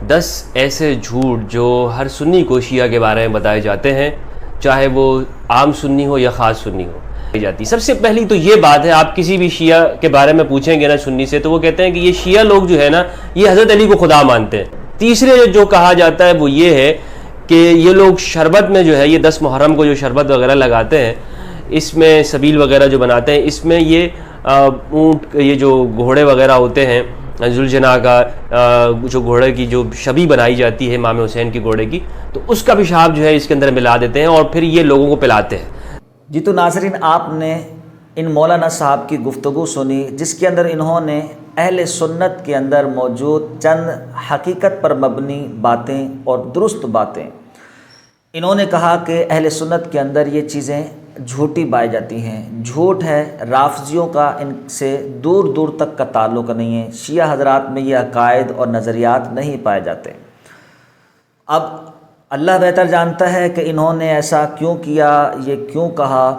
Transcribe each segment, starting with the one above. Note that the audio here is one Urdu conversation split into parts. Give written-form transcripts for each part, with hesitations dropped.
10 ایسے جھوٹ جو ہر سنی کو شیعہ کے بارے میں بتائے جاتے ہیں، چاہے وہ عام سنی ہو یا خاص سنی ہو جاتی۔ سب سے پہلی تو یہ بات ہے، آپ کسی بھی شیعہ کے بارے میں پوچھیں گے نا سنی سے، تو وہ کہتے ہیں کہ یہ شیعہ لوگ جو ہے نا یہ حضرت علی کو خدا مانتے ہیں۔ تیسرے جو کہا جاتا ہے وہ یہ ہے کہ یہ لوگ شربت میں جو ہے، یہ 10 محرم کو جو شربت وغیرہ لگاتے ہیں، اس میں سبیل وغیرہ جو بناتے ہیں، اس میں یہ اونٹ، یہ جو گھوڑے وغیرہ ہوتے ہیں، ذوالجناح کا جو گھوڑے کی جو شبیہ بنائی جاتی ہے امام حسین کے گھوڑے کی، تو اس کا پیشاب جو ہے اس کے اندر ملا دیتے ہیں اور پھر یہ لوگوں کو پلاتے ہیں۔ جی تو ناظرین، آپ نے ان مولانا صاحب کی گفتگو سنی، جس کے اندر انہوں نے اہل سنت کے اندر موجود چند حقیقت پر مبنی باتیں اور درست باتیں، انہوں نے کہا کہ اہل سنت کے اندر یہ چیزیں جھوٹی پائی جاتی ہیں، جھوٹ ہے، رافضیوں کا ان سے دور دور تک کا تعلق نہیں ہے، شیعہ حضرات میں یہ عقائد اور نظریات نہیں پائے جاتے۔ اب اللہ بہتر جانتا ہے کہ انہوں نے ایسا کیوں کیا، یہ کیوں کہا۔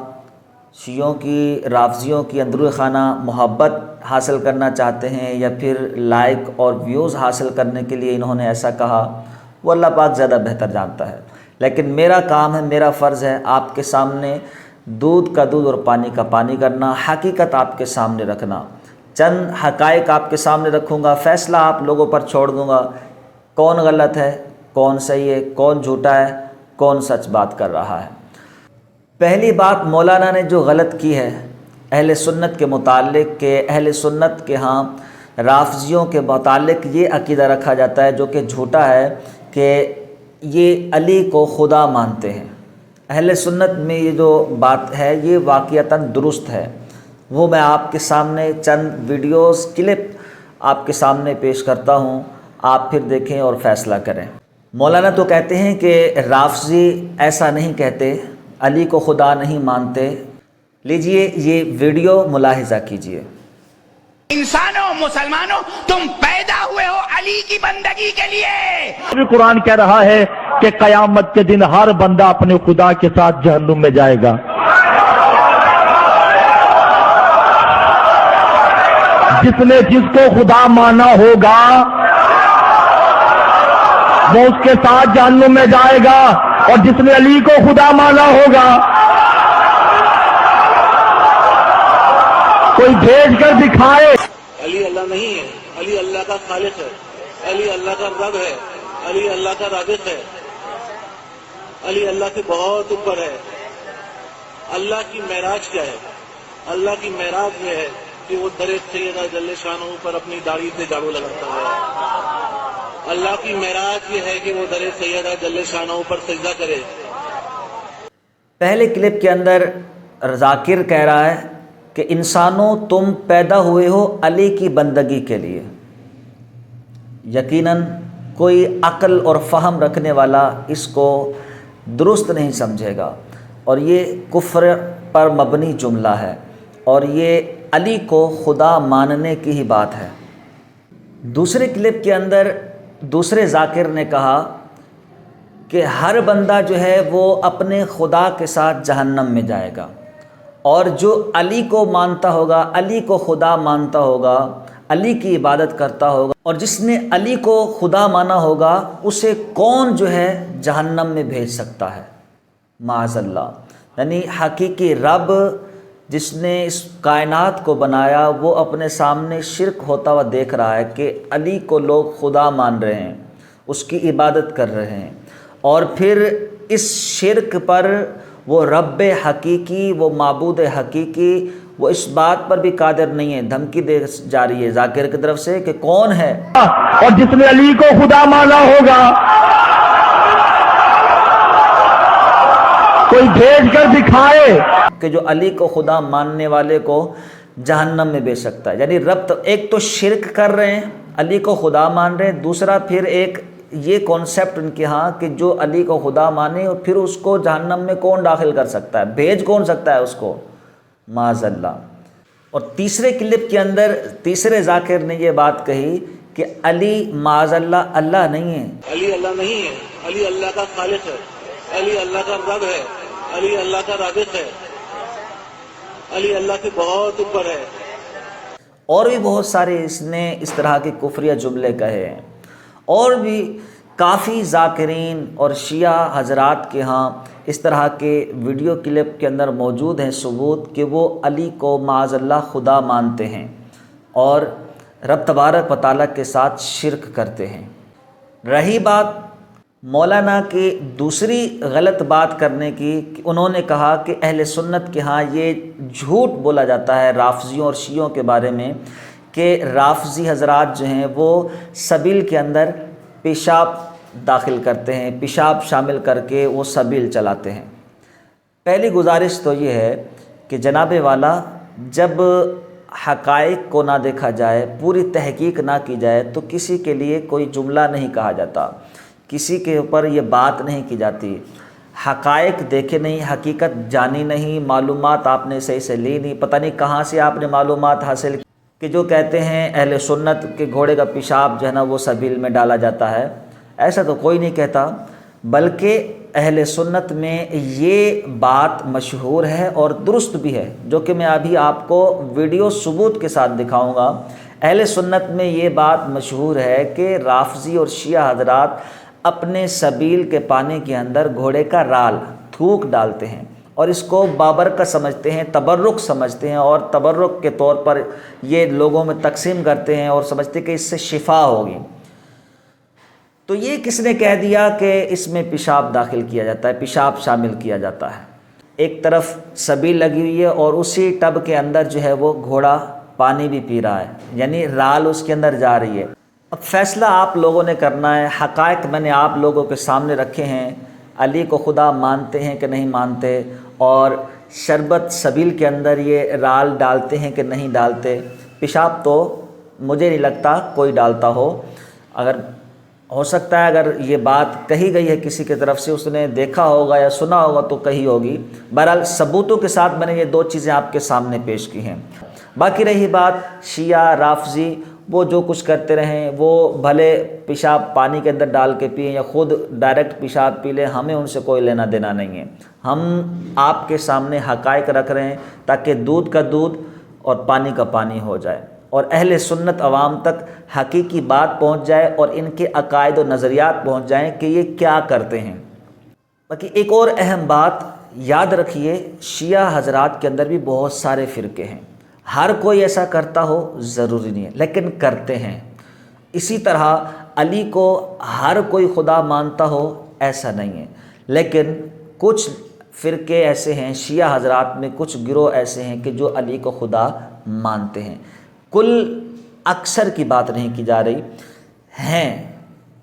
شیعوں کی، رافضیوں کی اندرون خانہ محبت حاصل کرنا چاہتے ہیں یا پھر لائک اور ویوز حاصل کرنے کے لیے انہوں نے ایسا کہا، وہ اللہ پاک زیادہ بہتر جانتا ہے۔ لیکن میرا کام ہے، میرا فرض ہے آپ کے سامنے دودھ کا دودھ اور پانی کا پانی کرنا، حقیقت آپ کے سامنے رکھنا۔ چند حقائق آپ کے سامنے رکھوں گا، فیصلہ آپ لوگوں پر چھوڑ دوں گا، کون غلط ہے، کون صحیح ہے، کون جھوٹا ہے، کون سچ بات کر رہا ہے۔ پہلی بات مولانا نے جو غلط کی ہے اہل سنت کے متعلق، کہ اہل سنت کے ہاں رافضیوں کے متعلق یہ عقیدہ رکھا جاتا ہے جو کہ جھوٹا ہے، کہ یہ علی کو خدا مانتے ہیں۔ اہل سنت میں یہ جو بات ہے یہ واقعتاً درست ہے، وہ میں آپ کے سامنے چند ویڈیوز کلپ آپ کے سامنے پیش کرتا ہوں، آپ پھر دیکھیں اور فیصلہ کریں۔ مولانا تو کہتے ہیں کہ رافضی ایسا نہیں کہتے، علی کو خدا نہیں مانتے۔ لیجئے یہ ویڈیو ملاحظہ کیجئے۔ انسانوں، مسلمانوں، تم پیدا ہوئے ہو علی کی بندگی کے لیے۔ قرآن کہہ رہا ہے کہ قیامت کے دن ہر بندہ اپنے خدا کے ساتھ جہنم میں جائے گا۔ جس نے جس کو خدا مانا ہوگا وہ اس کے ساتھ جہنم میں جائے گا، اور جس نے علی کو خدا مانا ہوگا کوئی بھیج کر دکھائے۔ علی اللہ نہیں ہے، علی اللہ کا خالق ہے، علی اللہ کا رب ہے، علی اللہ کا رازق ہے، علی اللہ کے بہت اوپر ہے۔ اللہ کی معراج کیا ہے؟ اللہ کی معراج یہ ہے کہ وہ در سیدہ جل شانہ پر اپنی داڑھی سے جھاڑو لگاتا ہے۔ اللہ کی معراج یہ ہے کہ وہ در سیدہ جل شانہ پر سجدہ کرے۔ پہلے کلپ کے اندر ذاکر کہہ رہا ہے کہ انسانوں تم پیدا ہوئے ہو علی کی بندگی کے لیے۔ یقیناً کوئی عقل اور فہم رکھنے والا اس کو درست نہیں سمجھے گا، اور یہ کفر پر مبنی جملہ ہے، اور یہ علی کو خدا ماننے کی ہی بات ہے۔ دوسرے کلپ کے اندر دوسرے ذاکر نے کہا کہ ہر بندہ جو ہے وہ اپنے خدا کے ساتھ جہنم میں جائے گا، اور جو علی کو مانتا ہوگا، علی کو خدا مانتا ہوگا، علی کی عبادت کرتا ہوگا، اور جس نے علی کو خدا مانا ہوگا اسے کون جو ہے جہنم میں بھیج سکتا ہے؟ معاذ اللہ۔ یعنی حقیقی رب جس نے اس کائنات کو بنایا وہ اپنے سامنے شرک ہوتا ہوا دیکھ رہا ہے کہ علی کو لوگ خدا مان رہے ہیں، اس کی عبادت کر رہے ہیں، اور پھر اس شرک پر وہ رب حقیقی، وہ معبود حقیقی، وہ اس بات پر بھی قادر نہیں ہے۔ دھمکی دے جا رہی ہے ذاکر کی طرف سے کہ کون ہے، اور جس نے علی کو خدا مانا ہوگا کوئی بھیج کر دکھائے کہ جو علی کو خدا ماننے والے کو جہنم میں بھیج سکتا ہے۔ یعنی رب تو ایک تو شرک کر رہے ہیں، علی کو خدا مان رہے ہیں، دوسرا پھر ایک یہ کانسیپٹ ان کے ہاں کہ جو علی کو خدا مانے اور پھر اس کو جہنم میں کون داخل کر سکتا ہے، بھیج کون سکتا ہے اس کو؟ معاذ اللہ۔ اور تیسرے کلپ کے اندر تیسرے ذاکر نے یہ بات کہی کہ علی معاذ اللہ اللہ نہیں ہے۔ علی اللہ نہیں ہے، علی اللہ کا خالق ہے، علی اللہ کا رب ہے، علی اللہ کا رازق ہے، علی اللہ کے بہت اوپر ہے۔ اور بھی بہت سارے اس نے اس طرح کے کفریہ جملے کہے ہیں، اور بھی کافی ذاکرین اور شیعہ حضرات کے ہاں اس طرح کے ویڈیو کلپ کے اندر موجود ہیں ثبوت کہ وہ علی کو معاذ اللہ خدا مانتے ہیں اور رب تبارک و تعالیٰ کے ساتھ شرک کرتے ہیں۔ رہی بات مولانا کی دوسری غلط بات کرنے کی، کہ انہوں نے کہا کہ اہل سنت کے ہاں یہ جھوٹ بولا جاتا ہے رافضیوں اور شیعوں کے بارے میں کہ رافضی حضرات جو ہیں وہ سبیل کے اندر پیشاب داخل کرتے ہیں، پیشاب شامل کر کے وہ سبیل چلاتے ہیں۔ پہلی گزارش تو یہ ہے کہ جناب والا، جب حقائق کو نہ دیکھا جائے، پوری تحقیق نہ کی جائے تو کسی کے لیے کوئی جملہ نہیں کہا جاتا، کسی کے اوپر یہ بات نہیں کی جاتی۔ حقائق دیکھے نہیں، حقیقت جانی نہیں، معلومات آپ نے صحیح سے لی نہیں، پتہ نہیں کہاں سے آپ نے معلومات حاصل کی کہ جو کہتے ہیں اہل سنت کے گھوڑے کا پیشاب جو ہے نا وہ سبیل میں ڈالا جاتا ہے۔ ایسا تو کوئی نہیں کہتا، بلکہ اہل سنت میں یہ بات مشہور ہے اور درست بھی ہے، جو کہ میں ابھی آپ کو ویڈیو ثبوت کے ساتھ دکھاؤں گا۔ اہل سنت میں یہ بات مشہور ہے کہ رافضی اور شیعہ حضرات اپنے سبیل کے پانی کے اندر گھوڑے کا رال تھوک ڈالتے ہیں اور اس کو بابرکت سمجھتے ہیں، تبرک سمجھتے ہیں، اور تبرک کے طور پر یہ لوگوں میں تقسیم کرتے ہیں اور سمجھتے ہیں کہ اس سے شفا ہوگی۔ تو یہ کس نے کہہ دیا کہ اس میں پیشاب داخل کیا جاتا ہے، پیشاب شامل کیا جاتا ہے؟ ایک طرف سبیل لگی ہوئی ہے اور اسی ٹب کے اندر جو ہے وہ گھوڑا پانی بھی پی رہا ہے، یعنی رال اس کے اندر جا رہی ہے۔ اب فیصلہ آپ لوگوں نے کرنا ہے۔ حقائق میں نے آپ لوگوں کے سامنے رکھے ہیں، علی کو خدا مانتے ہیں کہ نہیں مانتے، اور شربت سبیل کے اندر یہ رال ڈالتے ہیں کہ نہیں ڈالتے۔ پیشاب تو مجھے نہیں لگتا کوئی ڈالتا ہو، اگر ہو سکتا ہے اگر یہ بات کہی گئی ہے کسی کی طرف سے، اس نے دیکھا ہوگا یا سنا ہوگا تو کہی ہوگی۔ بہرحال ثبوتوں کے ساتھ میں نے یہ دو چیزیں آپ کے سامنے پیش کی ہیں۔ باقی رہی بات شیعہ رافضی، وہ جو کچھ کرتے رہیں، وہ بھلے پیشاب پانی کے اندر ڈال کے پئیں یا خود ڈائریکٹ پیشاب پی لیں، ہمیں ان سے کوئی لینا دینا نہیں ہے۔ ہم آپ کے سامنے حقائق رکھ رہے ہیں تاکہ دودھ کا دودھ اور پانی کا پانی ہو جائے اور اہل سنت عوام تک حقیقی بات پہنچ جائے اور ان کے عقائد و نظریات پہنچ جائیں کہ یہ کیا کرتے ہیں۔ باقی ایک اور اہم بات یاد رکھیے، شیعہ حضرات کے اندر بھی بہت سارے فرقے ہیں، ہر کوئی ایسا کرتا ہو ضروری نہیں ہے، لیکن کرتے ہیں۔ اسی طرح علی کو ہر کوئی خدا مانتا ہو ایسا نہیں ہے، لیکن کچھ فرقے ایسے ہیں، شیعہ حضرات میں کچھ گروہ ایسے ہیں کہ جو علی کو خدا مانتے ہیں۔ کل اکثر کی بات نہیں کی جا رہی، ہیں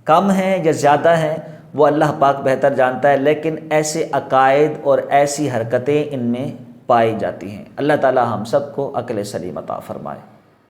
کم ہیں یا زیادہ ہیں وہ اللہ پاک بہتر جانتا ہے، لیکن ایسے عقائد اور ایسی حرکتیں ان میں پائی جاتی ہیں۔ اللہ تعالی ہم سب کو عقل سلیم عطا فرمائے۔